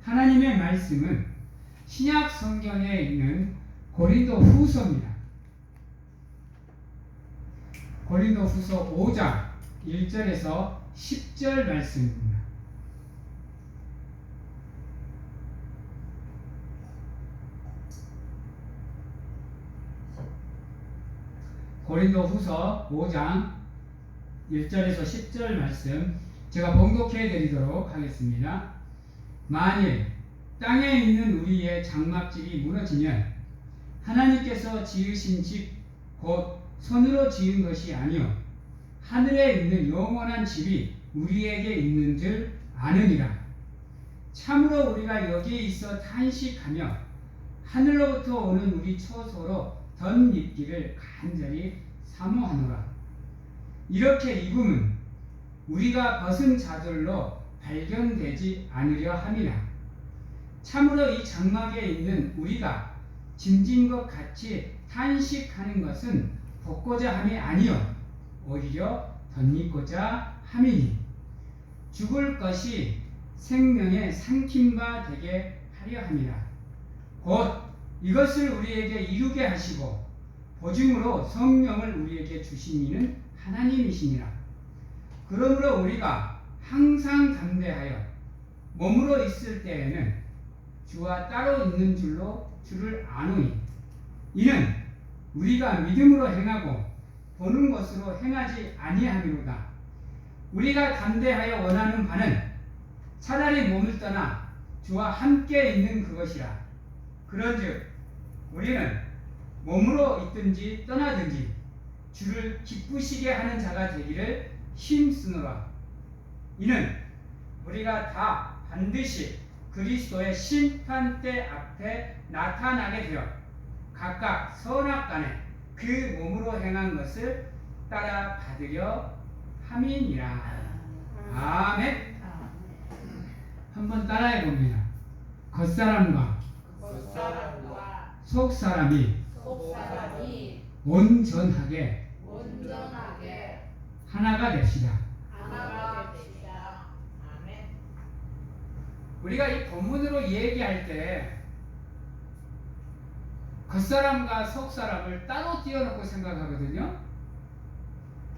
하나님의 말씀은 신약 성경에 있는 고린도 후서입니다. 고린도 후서 5장 1절에서 10절 말씀입니다. 고린도 후서 5장 1절에서 10절 말씀 제가 봉독해 드리도록 하겠습니다. 만일 땅에 있는 우리의 장막집이 무너지면 하나님께서 지으신 집 곧 손으로 지은 것이 아니요 하늘에 있는 영원한 집이 우리에게 있는 줄 아느니라. 참으로 우리가 여기에 있어 탄식하며 하늘로부터 오는 우리 처소로 덧입기를 간절히 사모하노라. 이렇게 입음은 우리가 벗은 자들로 발견되지 않으려 함이라. 참으로 이 장막에 있는 우리가 짐진 것 같이 탄식하는 것은 벗고자 함이 아니요 오히려 덧입고자 함이니 죽을 것이 생명의 삼킴바 되게 하려 함이라. 곧 이것을 우리에게 이루게 하시고 보증으로 성령을 우리에게 주신 이는 하나님이시니라. 그러므로 우리가 항상 담대하여 몸으로 있을 때에는 주와 따로 있는 줄로 주를 아노니 이는 우리가 믿음으로 행하고 보는 것으로 행하지 아니함이로다. 우리가 담대하여 원하는 바는 차라리 몸을 떠나 주와 함께 있는 그것이라. 그런즉 우리는 몸으로 있든지 떠나든지 주를 기쁘시게 하는 자가 되기를 힘쓰노라. 이는 우리가 다 반드시 그리스도의 심판대 앞에 나타나게 되어 각각 선악간에 그 몸으로 행한 것을 따라 받으려 함이니라. 아멘. 한번 따라해 봅니다. 겉사람과 속사람이 온전하게 하나가 됩시다. 아멘. 우리가 이 본문으로 얘기할 때 겉사람과 속사람을 따로 띄워놓고 생각하거든요.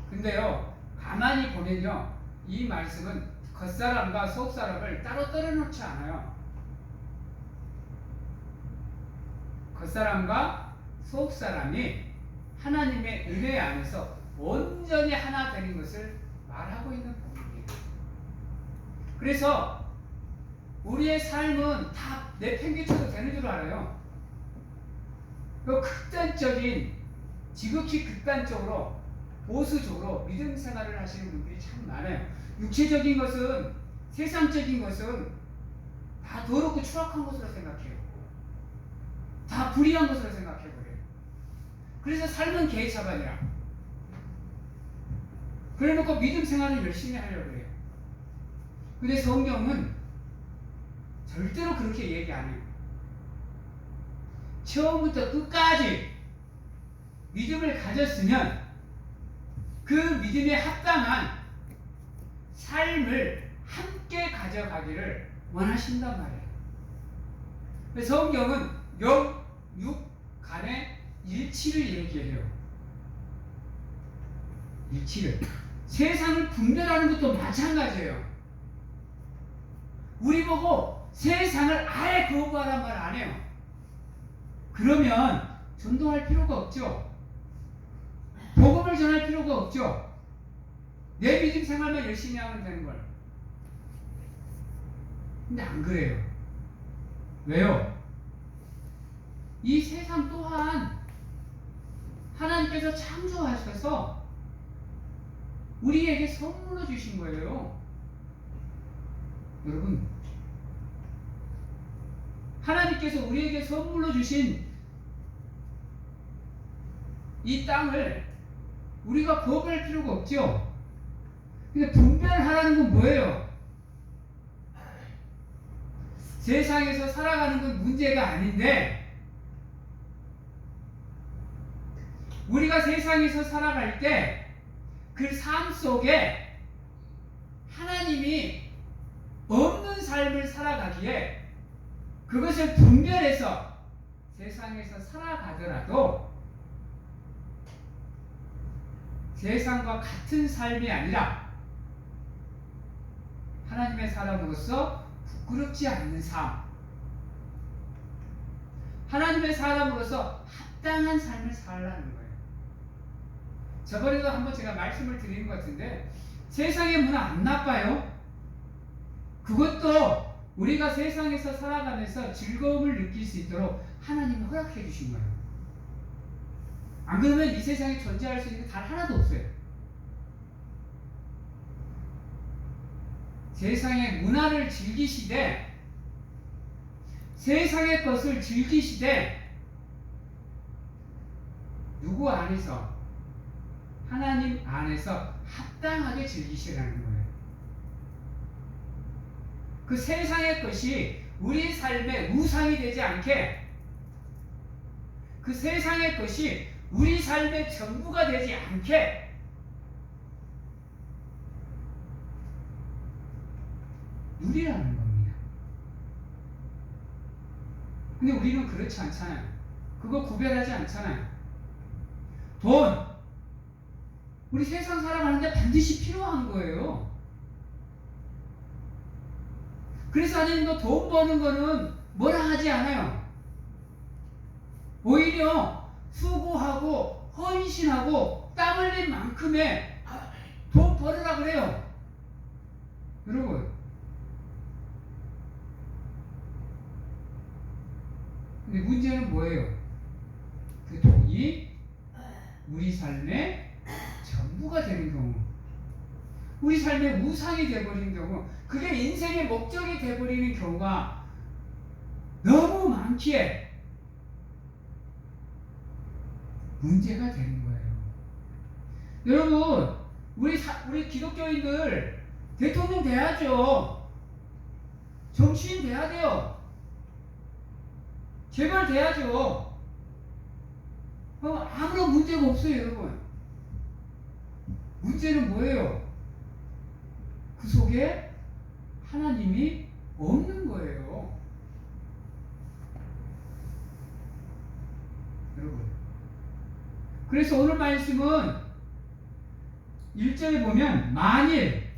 근데요, 가만히 보면요, 이 말씀은 겉사람과 속사람을 따로 떨어놓지 않아요. 겉사람과 속사람이 하나님의 은혜 안에서 온전히 하나 되는 것을 말하고 있는 부분이에요. 그래서 우리의 삶은 다 내팽개쳐도 되는 줄 알아요. 그 극단적인, 지극히 극단적으로 보수적으로 믿음 생활을 하시는 분들이 참 많아요. 육체적인 것은, 세상적인 것은 다 더럽고 추악한 것으로 생각해요. 다 불의한 것으로 생각해버려요. 그래서 삶은 개차반이라. 그래놓고 믿음 생활을 열심히 하려고 해요. 근데 성경은 절대로 그렇게 얘기 안 해요. 처음부터 끝까지 믿음을 가졌으면 그 믿음에 합당한 삶을 함께 가져가기를 원하신단 말이에요. 성경은 영, 육 간의 일치를 얘기해요. 일치를. 세상을 분별하는 것도 마찬가지예요. 우리 보고 세상을 아예 거부하란 말 안 해요. 그러면 전도할 필요가 없죠. 복음을 전할 필요가 없죠. 내 믿음 생활만 열심히 하면 되는 걸. 근데 안 그래요. 왜요? 이 세상 또한 하나님께서 창조하셔서 우리에게 선물로 주신 거예요. 여러분, 하나님께서 우리에게 선물로 주신 이 땅을 우리가 거부할 필요가 없죠. 근데 분별하라는 건 뭐예요? 세상에서 살아가는 건 문제가 아닌데 우리가 세상에서 살아갈 때 그 삶 속에 하나님이 없는 삶을 살아가기에 그것을 분별해서 세상에서 살아가더라도 세상과 같은 삶이 아니라 하나님의 사람으로서 부끄럽지 않는 삶, 하나님의 사람으로서 합당한 삶을 살라는 거예요. 저번에도 한번 제가 말씀을 드린 것 같은데 세상의 문화 안 나빠요. 그것도 우리가 세상에서 살아가면서 즐거움을 느낄 수 있도록 하나님이 허락해 주신 거예요. 안 그러면 이 세상에 존재할 수 있는 게 단 하나도 없어요. 세상의 문화를 즐기시되 세상의 것을 즐기시되 누구 안에서? 하나님 안에서 합당하게 즐기시라는 거예요. 그 세상의 것이 우리 삶의 우상이 되지 않게, 그 세상의 것이 우리 삶의 전부가 되지 않게 누리라는 겁니다. 근데 우리는 그렇지 않잖아요. 그거 구별하지 않잖아요. 돈, 우리 세상 살아가는데 반드시 필요한 거예요. 그래서 하나님도 돈 버는 거는 뭐라 하지 않아요. 오히려 수고하고 헌신하고 땀 흘린 만큼의 돈 벌으라 그래요. 여러분, 근데 문제는 뭐예요? 그 돈이 우리 삶의 전부가 되는 경우, 우리 삶의 우상이 되어버리는 경우, 그게 인생의 목적이 되어버리는 경우가 너무 많기에 문제가 되는 거예요. 여러분, 우리 기독교인들 대통령 돼야죠. 정치인 돼야 돼요. 제발 돼야죠. 아무런 문제가 없어요, 여러분. 문제는 뭐예요? 그 속에 하나님이 없는 거예요. 여러분. 그래서 오늘 말씀은 1절에 보면 만일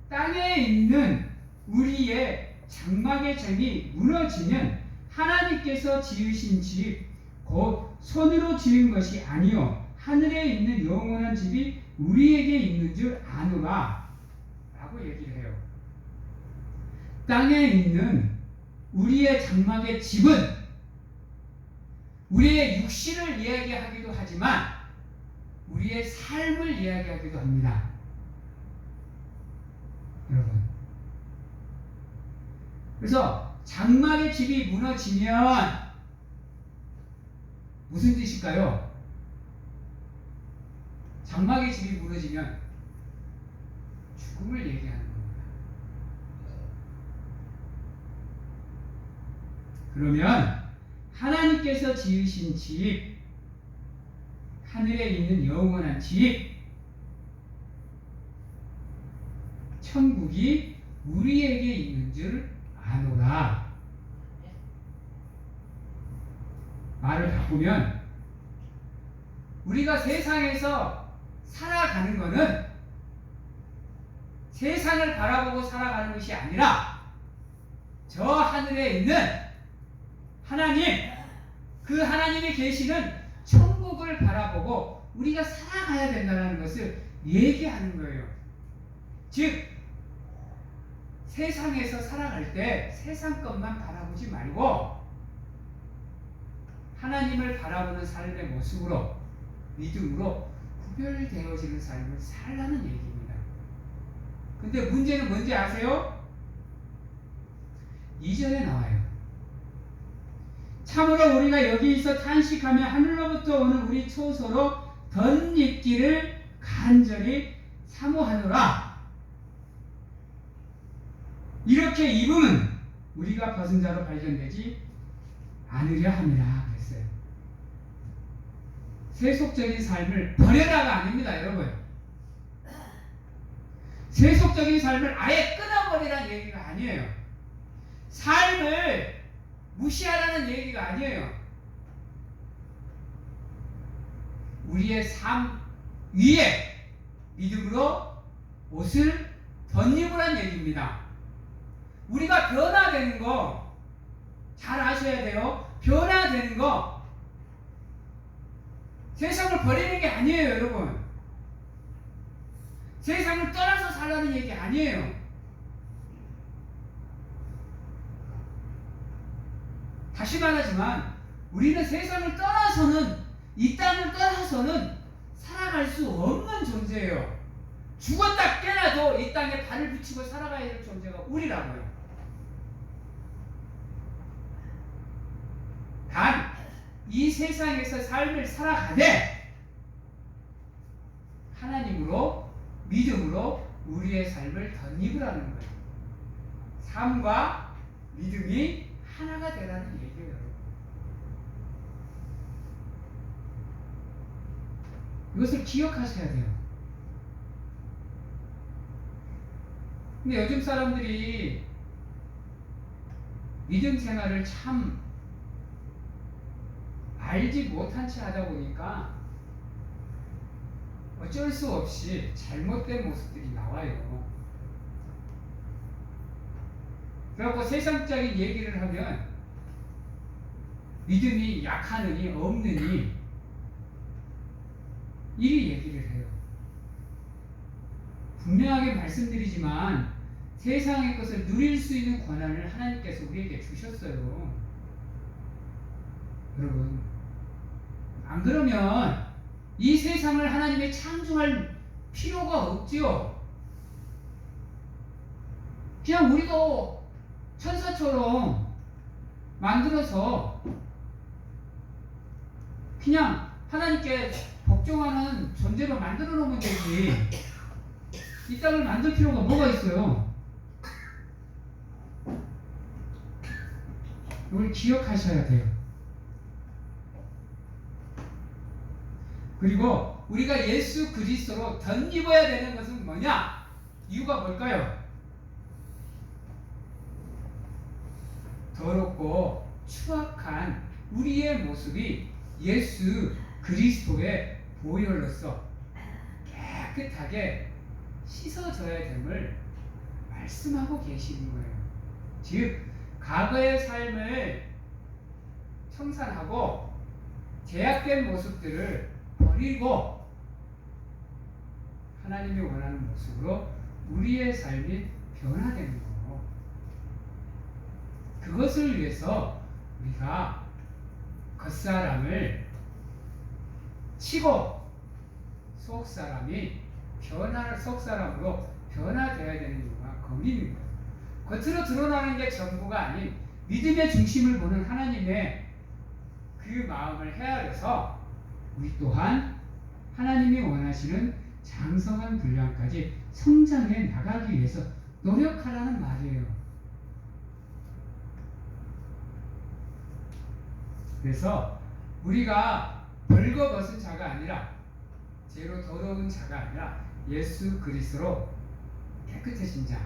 땅에 있는 우리의 장막의 점이 무너지면 하나님께서 지으신 집 곧 손으로 지은 것이 아니요 하늘에 있는 영원한 집이 우리에게 있는 줄 아노라 라고 얘기를 해요. 땅에 있는 우리의 장막의 집은 우리의 육신을 이야기하기도 하지만 우리의 삶을 이야기하기도 합니다. 여러분, 그래서 장막의 집이 무너지면 무슨 뜻일까요? 장막의 집이 무너지면 죽음을 얘기하는 겁니다. 그러면 하나님께서 지으신 집, 하늘에 있는 영원한 집, 천국이 우리에게 있는 줄 아노라. 말을 바꾸면 우리가 세상에서 살아가는 것은 세상을 바라보고 살아가는 것이 아니라 저 하늘에 있는 하나님, 그 하나님이 계시는 천국을 바라보고 우리가 살아가야 된다는 것을 얘기하는 거예요. 즉 세상에서 살아갈 때 세상 것만 바라보지 말고 하나님을 바라보는 삶의 모습으로, 믿음으로 구별되어지는 삶을 살라는 얘기입니다. 근데 문제는 뭔지 아세요? 2절에 나와요. 참으로 우리가 여기서 탄식하며 하늘로부터 오는 우리 초소로 덧입기를 간절히 사모하노라. 이렇게 입으면 우리가 벗은 자로 발견되지 않으려 함이라 그랬어요. 세속적인 삶을 버려라가 아닙니다, 여러분. 세속적인 삶을 아예 끊어버리라는 얘기가 아니에요. 삶을 무시하라는 얘기가 아니에요. 우리의 삶 위에 믿음으로 옷을 덧입으란 얘기입니다. 우리가 변화되는 거 잘 아셔야 돼요. 변화되는 거 세상을 버리는 게 아니에요, 여러분. 세상을 떠나서 살라는 얘기 아니에요. 다시 말하지만 우리는 세상을 떠나서는, 이 땅을 떠나서는 살아갈 수 없는 존재예요. 죽었다 깨나도 이 땅에 발을 붙이고 살아가야 될 존재가 우리라고요. 단 이 세상에서 삶을 살아가되 하나님으로, 믿음으로 우리의 삶을 덧입으라는 거예요. 삶과 믿음이 하나가 되라는 얘기예요. 이것을 기억하셔야 돼요. 근데 요즘 사람들이 믿음 생활을 참 알지 못한 채 하다 보니까 어쩔 수 없이 잘못된 모습들이 나와요. 그래갖고 세상적인 얘기를 하면 믿음이 약하느니 없느니 이리 얘기를 해요. 분명하게 말씀드리지만 세상의 것을 누릴 수 있는 권한을 하나님께서 우리에게 주셨어요. 여러분, 안 그러면 이 세상을 하나님이 창조할 필요가 없지요. 그냥 우리도 천사처럼 만들어서 그냥 하나님께 복종하는 존재로 만들어 놓으면 되지. 이 땅을 만들 필요가 뭐가 있어요? 이걸 기억하셔야 돼요. 그리고 우리가 예수 그리스도로 덧입어야 되는 것은 뭐냐? 이유가 뭘까요? 더럽고 추악한 우리의 모습이 예수 그리스도의 보혈로서 깨끗하게 씻어져야 됨을 말씀하고 계시는 거예요. 즉 과거의 삶을 청산하고 죄악된 모습들을 버리고 하나님이 원하는 모습으로 우리의 삶이 변화되는 거. 그것을 위해서 우리가 겉사람을 치고 속사람이 속사람으로 변화되어야 되는 이유가 거기입니다. 겉으로 드러나는 게 전부가 아닌 믿음의 중심을 보는 하나님의 그 마음을 헤아려서 우리 또한 하나님이 원하시는 장성한 분량까지 성장해 나가기 위해서 노력하라는 말이에요. 그래서 우리가 벌거벗은 자가 아니라, 죄로 더러운 자가 아니라 예수 그리스도로 깨끗해진 자,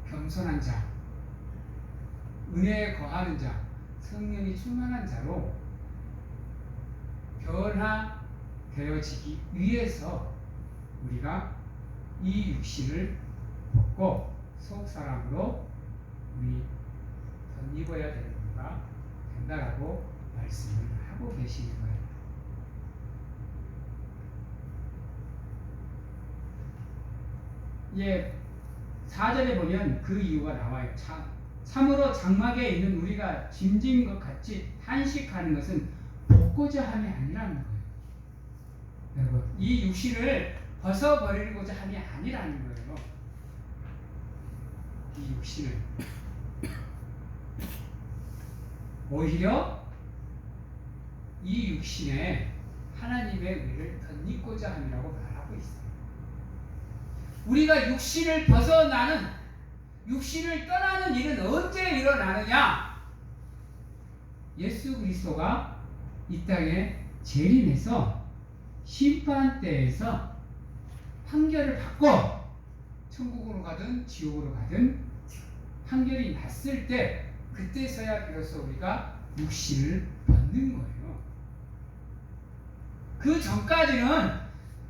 겸손한 자, 은혜에 거하는 자, 성령이 충만한 자로 변화되어지기 위해서 우리가 이 육신을 벗고 속사람으로 우리 덧입어야 되는 이유가 된다라고 말씀을 하고 계시는 거예요. 예, 4절에 보면 그 이유가 나와요. 참으로 장막에 있는 우리가 짐진 것 같이 탄식하는 것은 벗고자 함이 아니라는 거예요. 여러분, 이 육신을 벗어버리고자 함이 아니라는 거예요. 이 육신을 오히려 이 육신에 하나님의 의를 덧입고자 함이라고 말하고 있어요. 우리가 육신을 벗어나는, 육신을 떠나는 일은 언제 일어나느냐? 예수 그리스도가 이 땅에 재림해서 심판대에서 판결을 받고 천국으로 가든 지옥으로 가든 판결이 났을 때 그때서야 비로소 우리가 육신을 벗는 거예요. 그 전까지는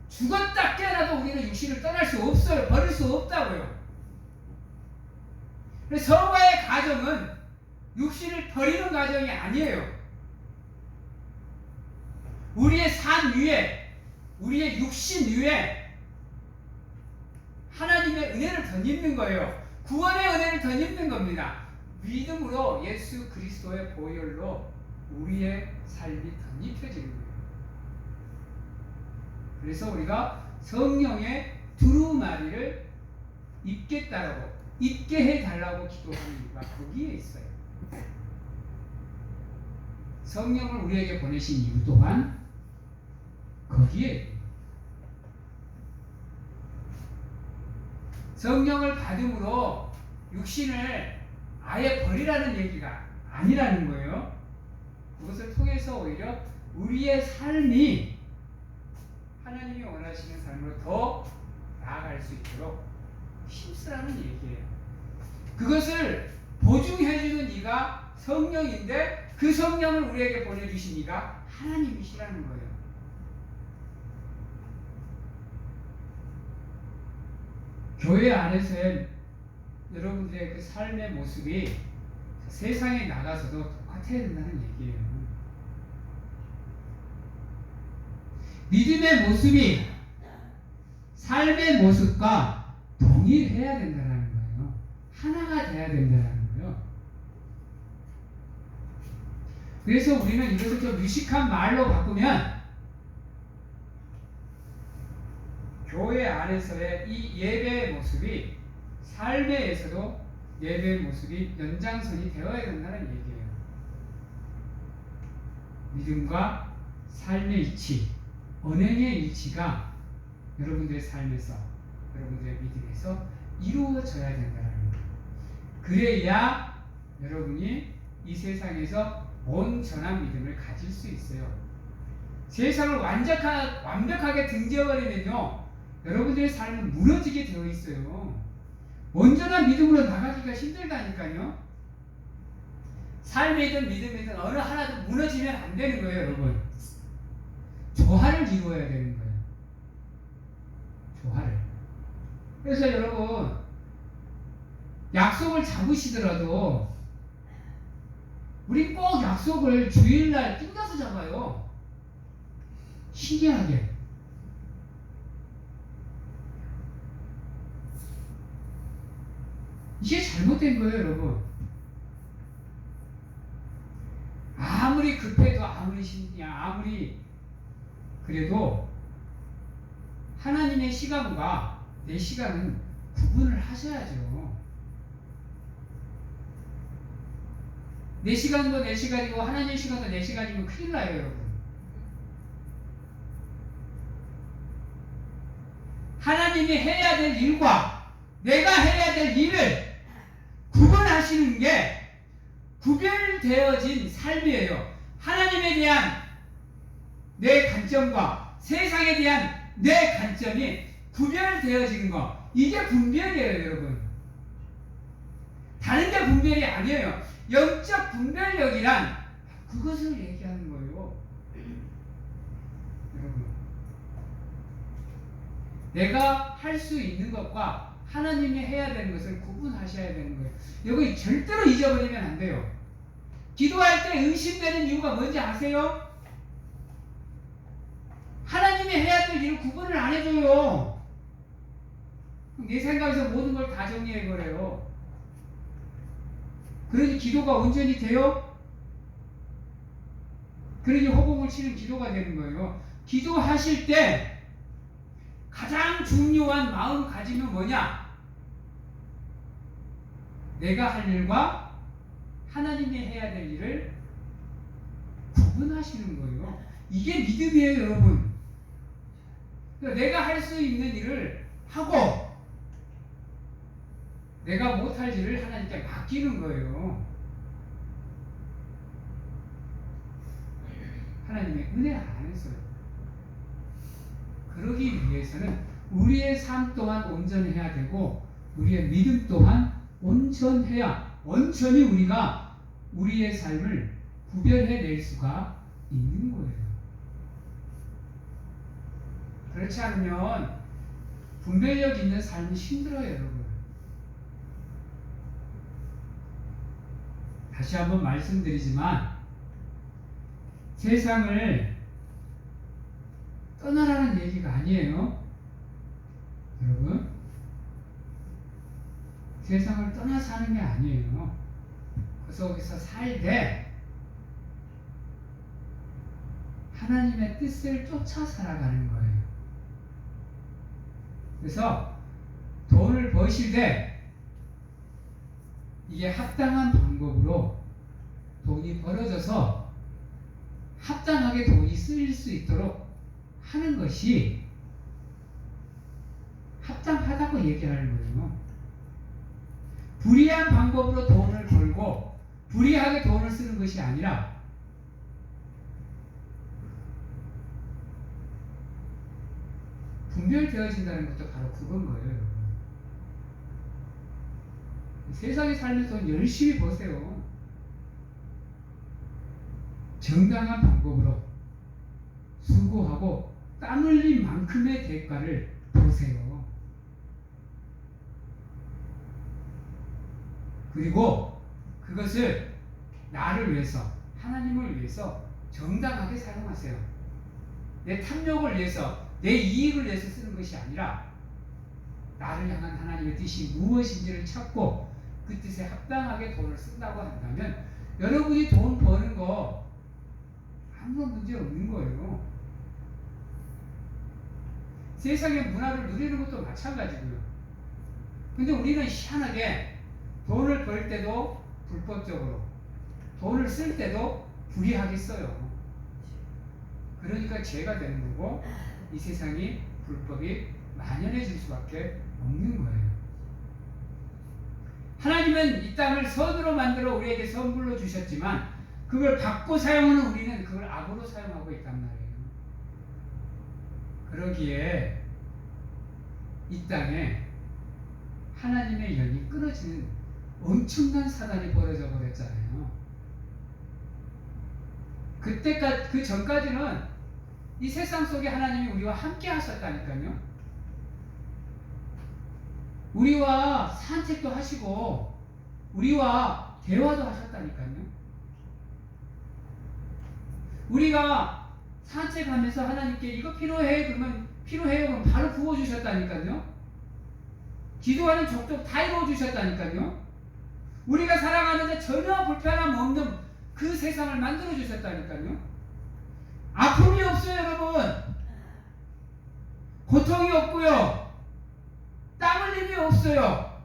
죽었다 깨어나도 우리는 육신을 떠날 수 없어요. 버릴 수 없다고요. 그래서 서로의 가정은 육신을 버리는 가정이 아니에요. 우리의 삶 위에, 우리의 육신 위에 하나님의 은혜를 덧입는 거예요. 구원의 은혜를 덧입는 겁니다. 믿음으로 예수 그리스도의 보혈로 우리의 삶이 덧입혀지는 거예요. 그래서 우리가 성령의 두루마리를 입겠다라고, 입게 해달라고 기도하는 이유가 거기에 있어요. 성령을 우리에게 보내신 이유 또한 거기에. 성령을 받음으로 육신을 아예 버리라는 얘기가 아니라는 거예요. 그것을 통해서 오히려 우리의 삶이 하나님이 원하시는 삶으로 더 나아갈 수 있도록 힘쓰라는 얘기예요. 그것을 보증해주는 이가 성령인데 그 성령을 우리에게 보내주신 이가 하나님이시라는 거예요. 교회 안에서의 여러분들의 그 삶의 모습이 세상에 나가서도 똑같아야 된다는 얘기예요. 믿음의 모습이 삶의 모습과 동일해야 된다는 거예요. 하나가 돼야 된다는 거예요. 그래서 우리는 이것을 좀 유식한 말로 바꾸면 교회 안에서의 이 예배의 모습이 삶에서도 예배의 모습이 연장선이 되어야 된다는 얘기예요. 믿음과 삶의 이치, 언행의 이치가 여러분들의 삶에서, 여러분들의 믿음에서 이루어져야 된다는 거예요. 그래야 여러분이 이 세상에서 온전한 믿음을 가질 수 있어요. 세상을 완벽하게 등져버리면요, 여러분들의 삶은 무너지게 되어 있어요. 온전한 믿음으로 나가기가 힘들다니까요. 삶이든 믿음이든 어느 하나도 무너지면 안 되는 거예요, 여러분. 조화를 이루어야 되는 거예요. 조화를. 그래서 여러분, 약속을 잡으시더라도 우리 꼭 약속을 주일날 띵가서 잡아요. 신기하게. 이게 잘못된 거예요, 여러분. 아무리 급해도, 아무리 그래도 하나님의 시간과 내 시간은 구분을 하셔야죠. 내 시간도 내 시간이고 하나님의 시간도 내 시간이면 큰일 나요, 여러분. 하나님이 해야 될 일과 내가 해야 될 일을 구분하시는 게 구별되어진 삶이에요. 하나님에 대한 내 관점과 세상에 대한 내 관점이 구별되어지는 거, 이게 분별이에요, 여러분. 다른 게 분별이 아니에요. 영적 분별력이란 그것을 얘기하는 거예요. 여러분, 내가 할 수 있는 것과 하나님이 해야 되는 것을 구분하셔야 되는 거예요. 여기 절대로 잊어버리면 안 돼요. 기도할 때 의심되는 이유가 뭔지 아세요? 하나님이 해야 될 일을 구분을 안 해줘요. 내 생각에서 모든 걸 다 정리해버려요. 그러니 기도가 온전히 돼요? 그러니 호봉을 치는 기도가 되는 거예요. 기도하실 때 가장 중요한 마음가짐은 뭐냐? 내가 할 일과 하나님이 해야 될 일을 구분하시는 거예요. 이게 믿음이에요, 여러분. 그러니까 내가 할 수 있는 일을 하고 내가 못할 일을 하나님께 맡기는 거예요. 하나님의 은혜 안에서요. 그러기 위해서는 우리의 삶 또한 온전해야 되고 우리의 믿음 또한 온전해야 온전히 우리가 우리의 삶을 구별해낼 수가 있는 거예요. 그렇지 않으면 분별력 있는 삶이 힘들어요, 여러분. 다시 한번 말씀드리지만 세상을 떠나라는 얘기가 아니에요. 여러분, 세상을 떠나 사는 게 아니에요. 그 속에서 살되 하나님의 뜻을 쫓아 살아가는 거예요. 그래서 돈을 버실 때 이게 합당한 방법으로 돈이 벌어져서 합당하게 돈이 쓰일 수 있도록 하는 것이 합당하다고 얘기하는 거예요. 불의한 방법으로 돈을 벌고 불의하게 돈을 쓰는 것이 아니라 분별되어진다는 것도 바로 그건 거예요, 여러분. 세상에 살면서 열심히 보세요. 정당한 방법으로 수고하고 땀 흘린 만큼의 대가를 보세요. 그리고 그것을 나를 위해서, 하나님을 위해서 정당하게 사용하세요. 내 탐욕을 위해서, 내 이익을 위해서 쓰는 것이 아니라 나를 향한 하나님의 뜻이 무엇인지를 찾고 그 뜻에 합당하게 돈을 쓴다고 한다면 여러분이 돈 버는 거 아무런 문제 없는 거예요. 세상의 문화를 누리는 것도 마찬가지고요. 근데 우리는 희한하게 돈을 벌 때도 불법적으로, 돈을 쓸 때도 불의하게 써요. 그러니까 죄가 되는 거고 이 세상이 불법이 만연해질 수밖에 없는 거예요. 하나님은 이 땅을 선으로 만들어 우리에게 선물로 주셨지만 그걸 받고 사용하는 우리는 그걸 악으로 사용하고 있단 말이에요. 그러기에 이 땅에 하나님의 연이 끊어지는 엄청난 사단이 벌어져 버렸잖아요. 그때까지, 그 전까지는 이 세상 속에 하나님이 우리와 함께 하셨다니까요. 우리와 산책도 하시고 우리와 대화도 하셨다니까요. 우리가 산책하면서 하나님께 이거 필요해 그러면 필요해요 그러면 바로 부어주셨다니까요. 기도하는 족족 다 이루어주셨다니까요. 우리가 살아가는데 전혀 불편함 없는 그 세상을 만들어 주셨다니까요. 아픔이 없어요, 여러분. 고통이 없고요. 땀 흘림이 없어요.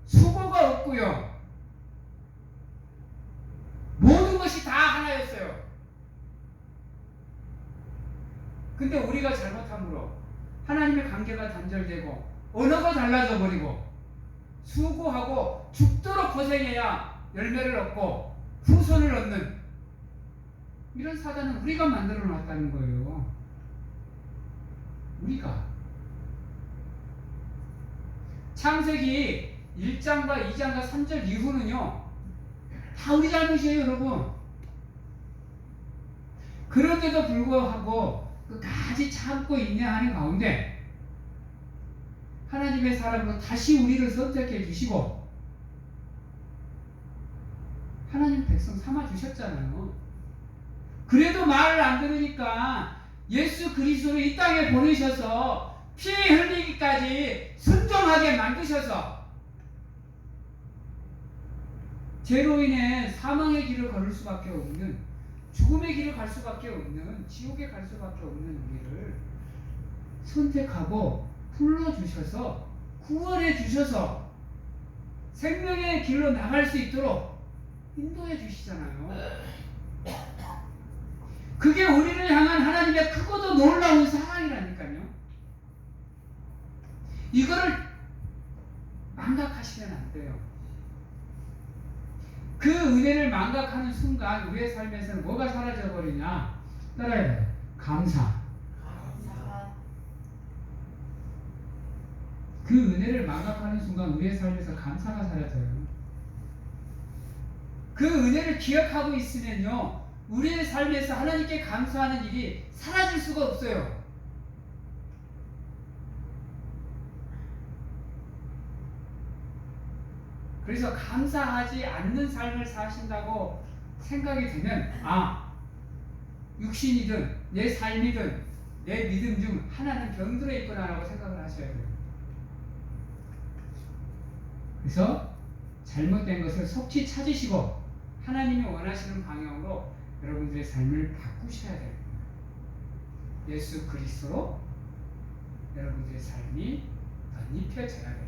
수고가 없고요. 모든 것이 다 하나였어요. 근데 우리가 잘못함으로 하나님의 관계가 단절되고 언어가 달라져 버리고 수고하고 죽도록 고생해야 열매를 얻고 후손을 얻는 이런 사단은 우리가 만들어 놨다는 거예요. 우리가. 창세기 1장과 2장과 3절 이후는요 다 우리 잘못이에요, 여러분. 그런데도 불구하고 끝까지 참고 인내하는 가운데 하나님의 사람으로 다시 우리를 선택해 주시고 하나님 백성 삼아 주셨잖아요. 그래도 말을 안 들으니까 예수 그리스도를 이 땅에 보내셔서 피 흘리기까지 순종하게 만드셔서 죄로 인해 사망의 길을 걸을 수밖에 없는, 죽음의 길을 갈 수밖에 없는, 지옥에 갈 수밖에 없는 우리를 선택하고 불러주셔서 구원해 주셔서 생명의 길로 나갈 수 있도록 인도해 주시잖아요. 그게 우리를 향한 하나님의 크고도 놀라운 사랑이라니까요. 이거를 망각하시면 안 돼요. 그 은혜를 망각하는 순간 우리의 삶에서는 뭐가 사라져 버리냐? 따라야 돼요. 감사. 그 은혜를 망각하는 순간 우리의 삶에서 감사가 사라져요. 그 은혜를 기억하고 있으면요, 우리의 삶에서 하나님께 감사하는 일이 사라질 수가 없어요. 그래서 감사하지 않는 삶을 사신다고 생각이 되면, 육신이든 내 삶이든 내 믿음 중 하나는 병들어 있구나라고 생각을 하셔야 돼요. 그래서 잘못된 것을 속히 찾으시고 하나님이 원하시는 방향으로 여러분들의 삶을 바꾸셔야 됩니다. 예수 그리스도로 여러분들의 삶이 덧입혀져야 됩니다.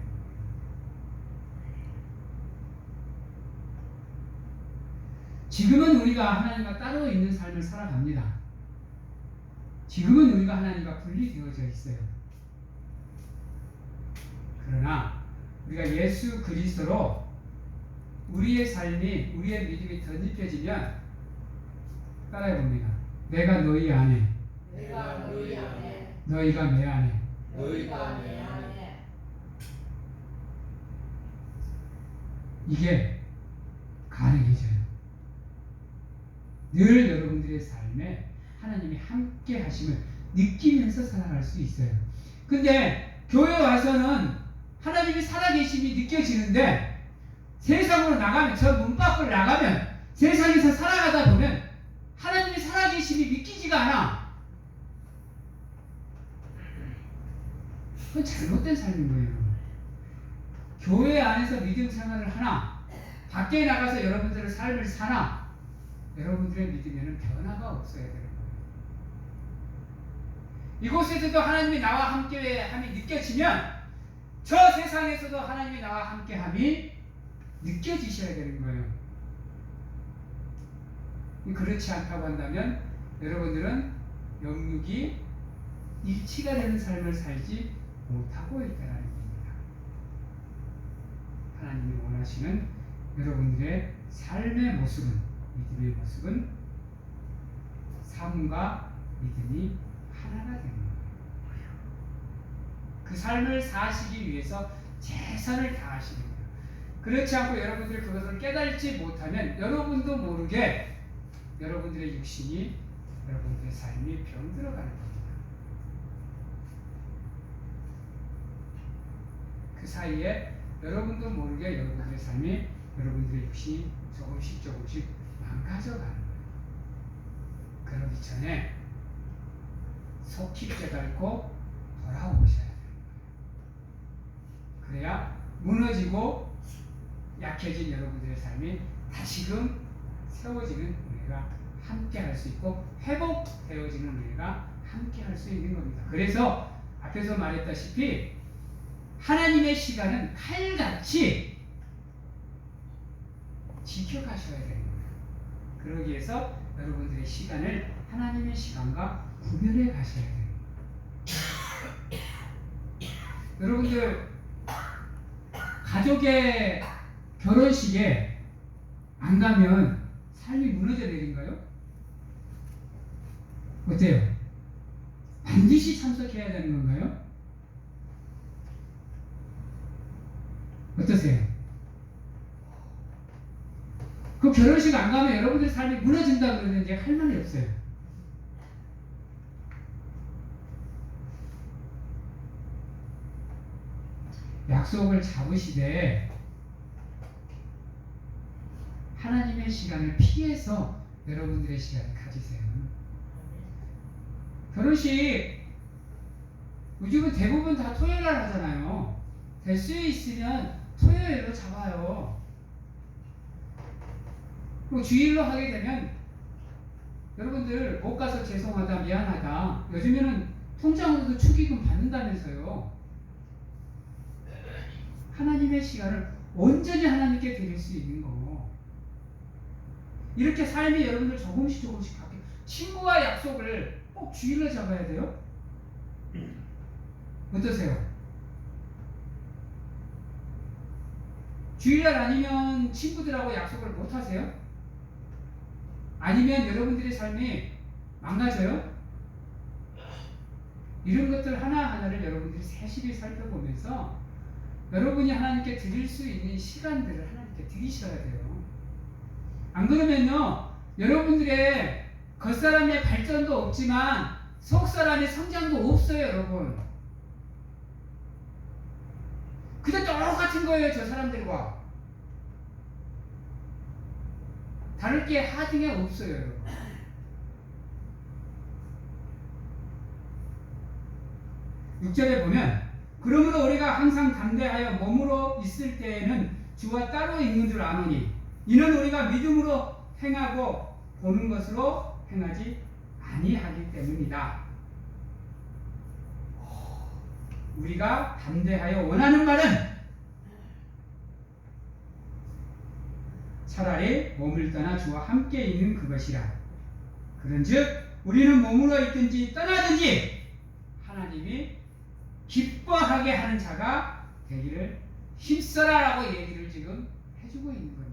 지금은 우리가 하나님과 따로 있는 삶을 살아갑니다. 지금은 우리가 하나님과 분리되어져 있어요. 그러나 우리가 예수 그리스도로 우리의 삶이, 우리의 믿음이 덧입혀지면 따라해봅니다. 내가 너희 안에, 내가 너희 안에, 너희가 내 안에, 너희가 내 안에. 이게 가능해져요. 늘 여러분들의 삶에 하나님이 함께 하심을 느끼면서 살아갈 수 있어요. 근데 교회 와서는 하나님이 살아계심이 느껴지는데 세상으로 나가면, 저 문 밖으로 나가면, 세상에서 살아가다 보면 하나님이 살아계심이 믿기지가 않아. 그건 잘못된 삶인 거예요. 교회 안에서 믿음 생활을 하나, 밖에 나가서 여러분들의 삶을 사나, 여러분들의 믿음에는 변화가 없어야 되는 거예요. 이곳에서도 하나님이 나와 함께함이 느껴지면 저 세상에서도 하나님이 나와 함께함이 느껴지셔야 되는 거예요. 그렇지 않다고 한다면 여러분들은 영육이 일치가 되는 삶을 살지 못하고 있다는 겁니다. 하나님이 원하시는 여러분들의 삶의 모습은, 믿음의 모습은 삶과 믿음이 하나가 되는 거예요. 그 삶을 사시기 위해서 최선을 다하시는 거예요. 그렇지 않고 여러분들이 그것을 깨달지 못하면 여러분도 모르게 여러분들의 육신이, 여러분들의 삶이 병들어가는 겁니다. 그 사이에 여러분도 모르게 여러분들의 삶이, 여러분들의 육신이 조금씩 망가져가는 거예요. 그러기 전에 속히 깨닫고 돌아오셔야 돼요. 그래야 무너지고 약해진 여러분들의 삶이 다시금 세워지는 은혜가 함께 할 수 있고 회복되어지는 은혜가 함께 할 수 있는 겁니다. 그래서 앞에서 말했다시피 하나님의 시간은 칼같이 지켜가셔야 되는 거예요. 그러기 위해서 여러분들의 시간을 하나님의 시간과 구별해 가셔야 돼요. 여러분들 가족의 결혼식에 안 가면 삶이 무너져 내린가요? 어때요? 반드시 참석해야 되는 건가요? 어떠세요? 그 결혼식 안 가면 여러분들 삶이 무너진다 그러는데 할 말이 없어요. 약속을 잡으시되 하나님의 시간을 피해서 여러분들의 시간을 가지세요. 결혼식 요즘은 대부분 다 토요일날 하잖아요. 될 수 있으면 토요일로 잡아요. 그리고 주일로 하게 되면 여러분들 못 가서 죄송하다, 미안하다. 요즘에는 통장으로도 축의금 받는다면서요. 하나님의 시간을 온전히 하나님께 드릴 수 있는 거. 이렇게 삶이 여러분들 조금씩 바뀌어요. 친구와 약속을 꼭 주일로 잡아야 돼요? 어떠세요? 주일날 아니면 친구들하고 약속을 못 하세요? 아니면 여러분들의 삶이 망가져요? 이런 것들 하나하나를 여러분들이 세실히 살펴보면서 여러분이 하나님께 드릴 수 있는 시간들을 하나님께 드리셔야 돼요. 안 그러면요, 여러분들의 겉사람의 발전도 없지만 속사람의 성장도 없어요, 여러분. 그냥 똑같은 거예요, 저 사람들과. 다를 게 하등에 없어요, 여러분. 육절에 보면, 그러므로 우리가 항상 담대하여 몸으로 있을 때에는 주와 따로 있는 줄 아노니 이는 우리가 믿음으로 행하고 보는 것으로 행하지 아니하기 때문이다. 우리가 담대하여 원하는 말은 차라리 몸을 떠나 주와 함께 있는 그것이라. 그런즉 우리는 몸으로 있든지 떠나든지 하나님이 기뻐하게 하는 자가 되기를 힘써라라고 얘기를 지금 해주고 있는 겁니다.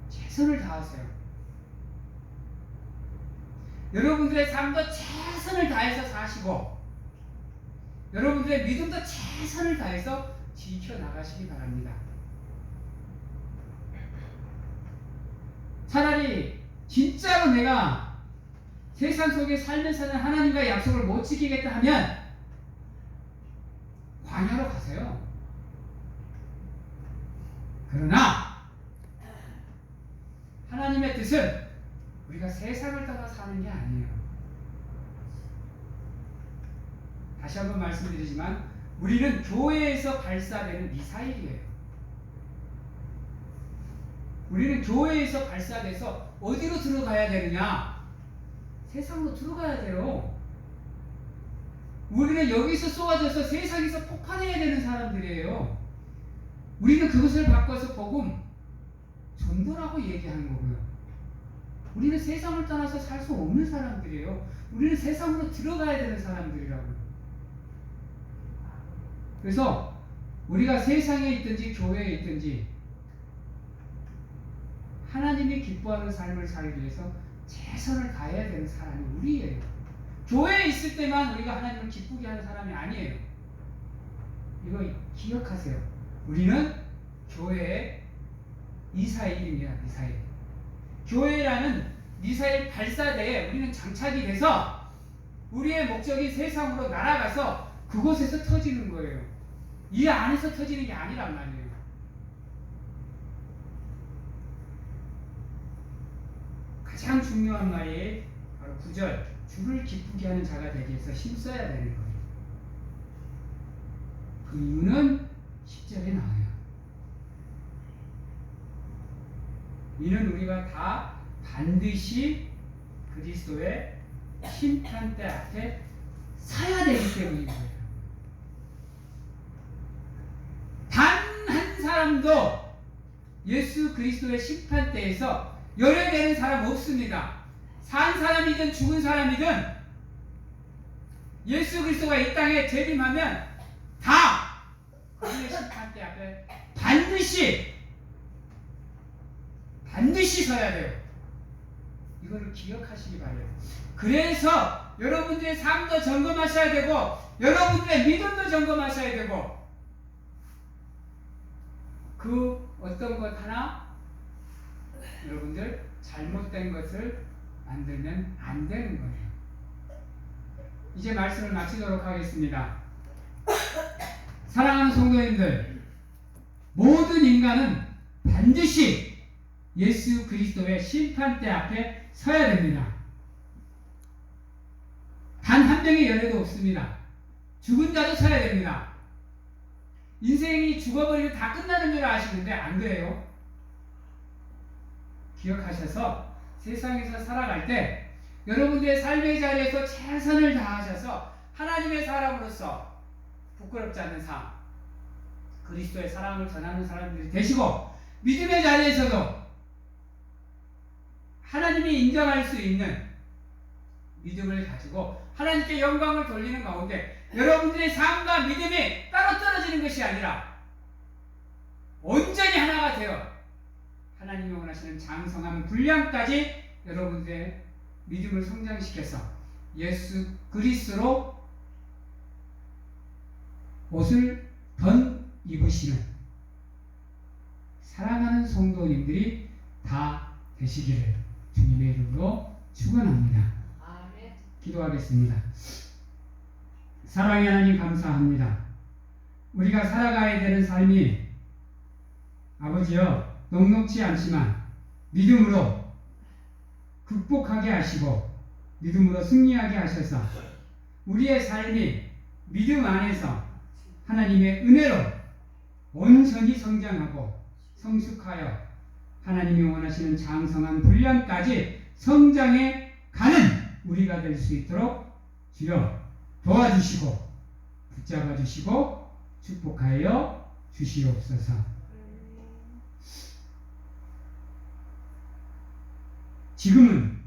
최선을 다하세요. 여러분들의 삶도 최선을 다해서 사시고 여러분들의 믿음도 최선을 다해서 지켜나가시기 바랍니다. 차라리 진짜로 내가 세상 속에 살면서는 하나님과의 약속을 못 지키겠다 하면 광야로 가세요. 그러나 하나님의 뜻은 우리가 세상을 따라 사는 게 아니에요. 다시 한번 말씀드리지만 우리는 교회에서 발사되는 미사일이에요. 우리는 교회에서 발사돼서 어디로 들어가야 되느냐? 세상으로 들어가야 돼요. 우리는 여기서 쏘아져서 세상에서 폭발해야 되는 사람들이에요. 우리는 그것을 바꿔서 복음 전도라고 얘기하는 거고요. 우리는 세상을 떠나서 살 수 없는 사람들이에요. 우리는 세상으로 들어가야 되는 사람들이라고요. 그래서 우리가 세상에 있든지 교회에 있든지 하나님이 기뻐하는 삶을 살기 위해서 최선을 다해야 되는 사람이 우리예요. 교회에 있을 때만 우리가 하나님을 기쁘게 하는 사람이 아니에요. 이거 기억하세요. 우리는 교회의 미사일입니다. 미사일. 교회라는 미사일 발사대에 우리는 장착이 돼서 우리의 목적이 세상으로 날아가서 그곳에서 터지는 거예요. 이 안에서 터지는 게 아니란 말이에요. 가장 중요한 말이 바로 9절 주를 기쁘게 하는 자가 되기 위해서 힘써야 되는 거예요. 그 이유는 10절에 나와요. 이는 우리가 다 반드시 그리스도의 심판대 앞에 서야 되기 때문인 거예요. 단 한 사람도 예수 그리스도의 심판대에서 열애되는 사람 없습니다. 산 사람이든 죽은 사람이든 예수 그리스도가 이 땅에 재림하면 다 그분의 심판대 앞에 반드시 서야 돼요. 이거를 기억하시기 바래요. 그래서 여러분들의 삶도 점검하셔야 되고 여러분들의 믿음도 점검하셔야 되고 그 어떤 것 하나 여러분들 잘못된 것을 만들면 안 되는 거예요. 이제 말씀을 마치도록 하겠습니다. 사랑하는 성도님들, 모든 인간은 반드시 예수 그리스도의 심판대 앞에 서야 됩니다. 단 한 명의 열애도 없습니다. 죽은 자도 서야 됩니다. 인생이 죽어버리면 다 끝나는 줄 아시는데 안 그래요. 기억하셔서 세상에서 살아갈 때 여러분들의 삶의 자리에서 최선을 다하셔서 하나님의 사람으로서 부끄럽지 않는 삶, 그리스도의 사랑을 전하는 사람들이 되시고 믿음의 자리에서도 하나님이 인정할 수 있는 믿음을 가지고 하나님께 영광을 돌리는 가운데 여러분들의 삶과 믿음이 따로 떨어지는 것이 아니라 온전히 하나가 되어 하나님이 원하시는 장성한 분량까지 여러분들의 믿음을 성장시켜서 예수 그리스도로 옷을 던 입으시는 사랑하는 성도님들이 다 되시기를 주님의 이름으로 축원합니다. 아멘. 기도하겠습니다. 사랑의 하나님 감사합니다. 우리가 살아가야 되는 삶이 아버지여 녹록지 않지만 믿음으로 극복하게 하시고 믿음으로 승리하게 하셔서 우리의 삶이 믿음 안에서 하나님의 은혜로 온전히 성장하고 성숙하여 하나님이 원하시는 장성한 분량까지 성장해 가는 우리가 될 수 있도록 주여 도와주시고 붙잡아 주시고 축복하여 주시옵소서. 지금은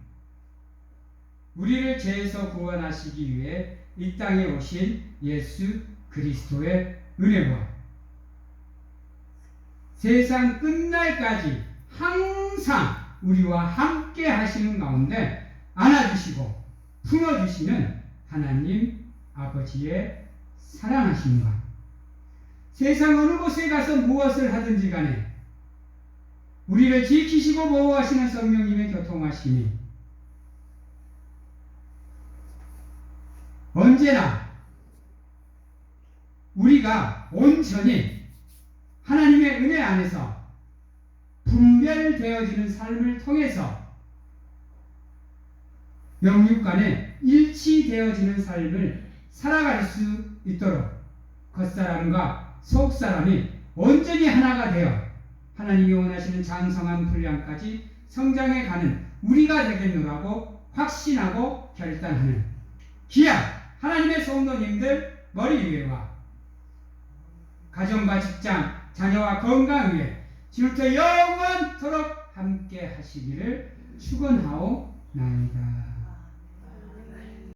우리를 죄에서 구원하시기 위해 이 땅에 오신 예수 그리스도의 은혜와 세상 끝날까지 항상 우리와 함께 하시는 가운데 안아주시고 품어주시는 하나님 아버지의 사랑하심과 세상 어느 곳에 가서 무엇을 하든지 간에 우리를 지키시고 보호하시는 성령님의 교통하심이 언제나 우리가 온전히 하나님의 은혜 안에서 분별되어지는 삶을 통해서 영육 간에 일치되어지는 삶을 살아갈 수 있도록 겉사람과 속사람이 온전히 하나가 되어 하나님이 원하시는 장성한 분량까지 성장해 가는 우리가 되겠노라고 확신하고 결단하는 귀한 하나님의 성도님들 머리 위에와 가정과 직장, 자녀와 건강 위에 지금부터 영원토록 함께 하시기를 축원하오나이다.